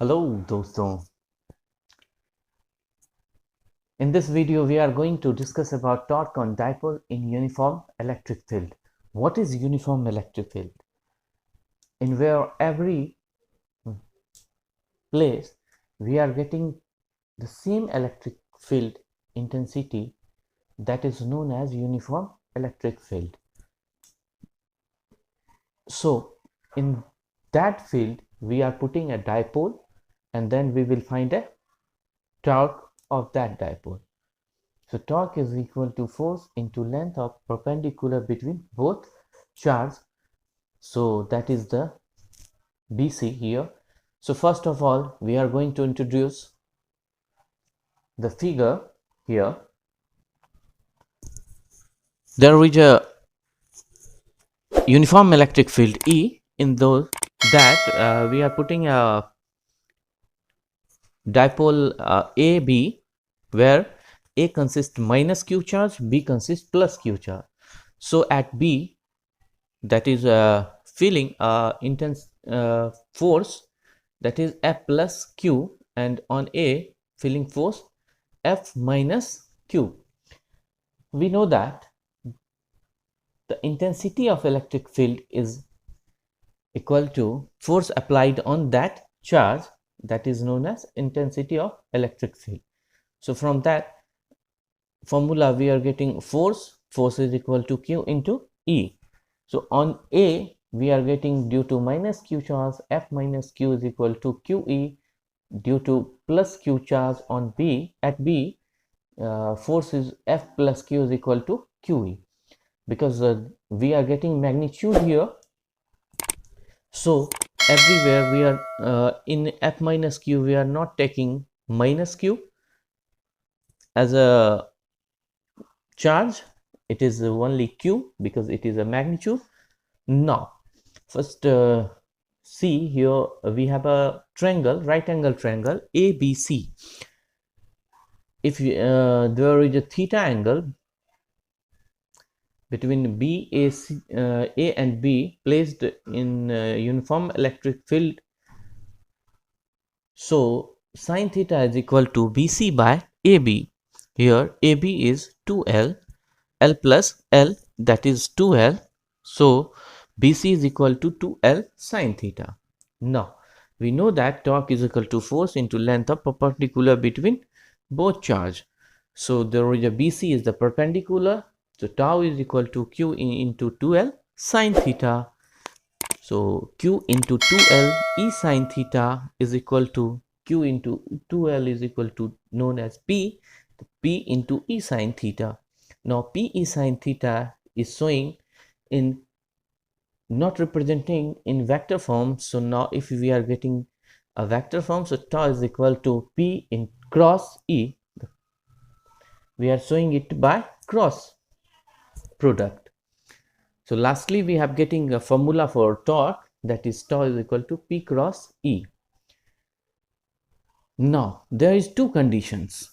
Hello दोस्तों, in this video we are going to discuss about torque on dipole in uniform electric field. What is uniform electric field? In where every place we are getting the same electric field intensity, that is known as uniform electric field. So in that field we are putting a dipole and then we will find a torque of that dipole. So torque is equal to force into length of perpendicular between both charges. So that is the BC here. So first of all, we are going to introduce the figure here. There is a uniform electric field E in those that we are putting a dipole AB, where A consists minus Q charge, B consists plus Q charge. So at B, that is feeling intense force, that is F plus Q, and on A feeling force F minus Q. We know that the intensity of electric field is equal to force applied on that charge, that is known as intensity of electric field. So from that formula we are getting force is equal to Q into E. So on A we are getting, due to minus Q charge, F minus Q is equal to QE. Due to plus Q charge on B, at B force is F plus Q is equal to QE, because we are getting magnitude here. So everywhere we are in F minus Q, we are not taking minus Q as a charge, it is only Q because it is a magnitude. Now first see here, we have a triangle, right angle triangle ABC. If there is a theta angle between A and B placed in uniform electric field, so sine theta is equal to BC by AB. Here AB is 2L, L plus L, that is 2L. So BC is equal to 2L sine theta. Now we know that torque is equal to force into length of perpendicular between both charge. So there is a BC is the perpendicular, so tau is equal to Q into 2L sine theta. So Q into 2L E sine theta is equal to Q into 2L is equal to known as P into E sine theta. Now P E sine theta is showing in, not representing in vector form. So now if we are getting a vector form, so tau is equal to P in cross E. We are showing it by cross product. So lastly we have getting a formula for torque, that is tau is equal to P cross E. Now there is two conditions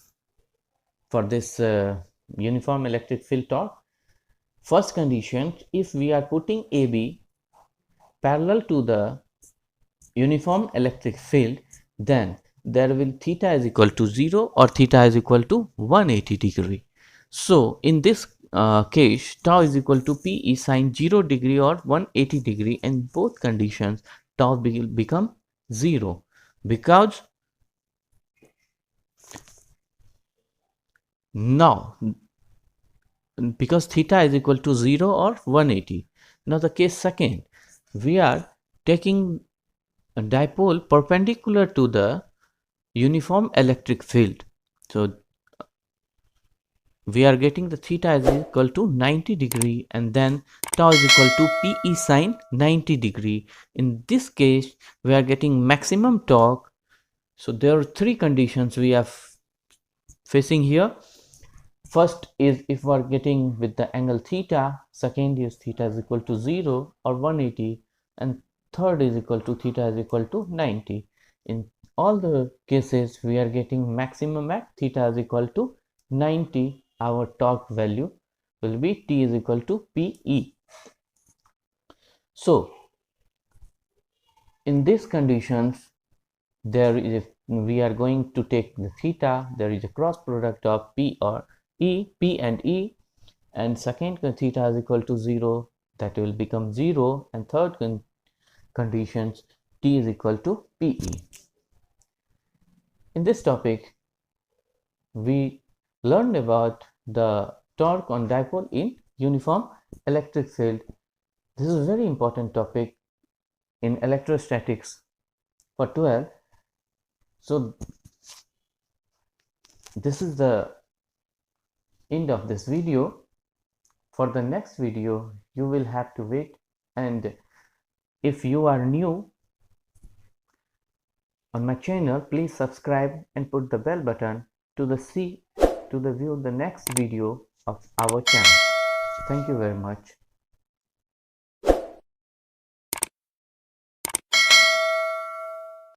for this uniform electric field torque. First condition, if we are putting AB parallel to the uniform electric field, then there will theta is equal to 0 or theta is equal to 180 degree. So in this case, tau is equal to P sine 0 degree or 180 degree. In both conditions, tau will become 0, because now because theta is equal to 0 or 180. Now the case second, we are taking a dipole perpendicular to the uniform electric field. So we are getting the theta is equal to 90 degree and then tau is equal to Pe sine 90 degree. In this case we are getting maximum torque. So there are three conditions we are facing here. First is if we are getting with the angle theta, second is theta is equal to 0 or 180, and third is equal to theta is equal to 90. In all the cases we are getting maximum at theta is equal to 90. Our torque value will be T is equal to Pe. So in these conditions we are going to take the theta, there is a cross product of P and E, and second theta is equal to 0, that will become 0, and third conditions T is equal to PE. In this topic, we learned about the torque on dipole in uniform electric field. This is a very important topic in electrostatics for 12. So this is the end of this video. For the next video, you will have to wait, and if you are new on my channel, please subscribe and put the bell button to view the next video of our channel. Thank you very much.